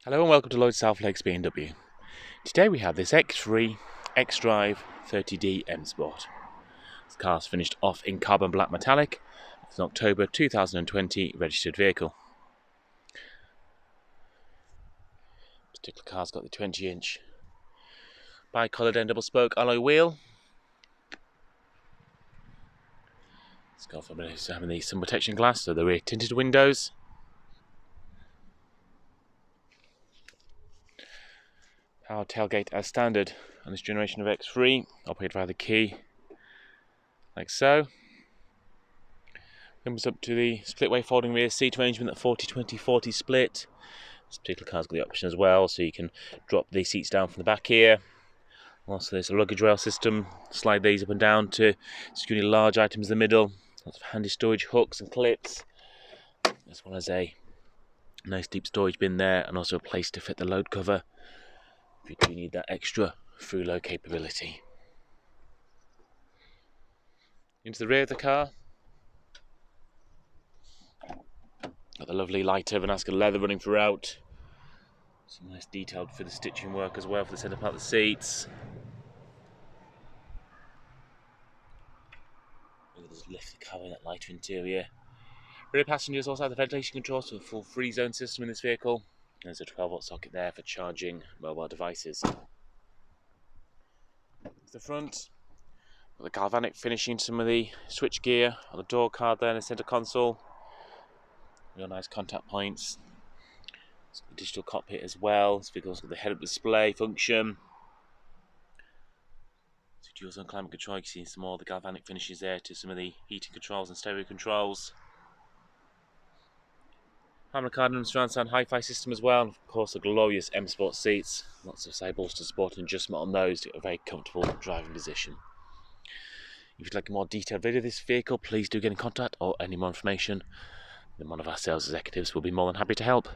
Hello and welcome to Lloyd South Lakes BMW. Today we have this X3 xDrive30d M Sport. This car's finished off in carbon black metallic. It's an October 2020 registered vehicle. This particular car's got the 20-inch bi-coloured and double spoke alloy wheel. It's got having the sun protection glass, so the rear tinted windows. Power tailgate as standard on this generation of X3, operated via the key, like so. Comes up to the split-way folding rear seat arrangement, at 40-20-40 split. This particular car's got the option as well, so you can drop the seats down from the back here. Also, there's a luggage rail system, slide these up and down to secure any large items in the middle. Lots of handy storage hooks and clips, as well as a nice deep storage bin there, and also a place to fit the load cover if you do need that extra through load capability. Into the rear of the car, got the lovely lighter Vernasca leather running throughout. Some nice detailed for the stitching work as well for the centre part of the seats. Just lift the car with that lighter interior. Rear passengers also have the ventilation controls for a full free zone system in this vehicle. There's a 12-volt socket there for charging mobile devices. The front, got the Galvanic finishing some of the switch gear on the door card there in the centre console. Real nice contact points. It's got a digital cockpit as well. This vehicle's got the head-up display function. So dual zone climate control, you can see some more of the Galvanic finishes there to some of the heating controls and stereo controls. Hammer Cardinal surround sound hi-fi system as well, and of course the glorious M Sport seats. Lots of side bolster support and adjustment on those to get a very comfortable driving position. If you'd like a more detailed video of this vehicle, please do get in contact, or any more information, then one of our sales executives will be more than happy to help.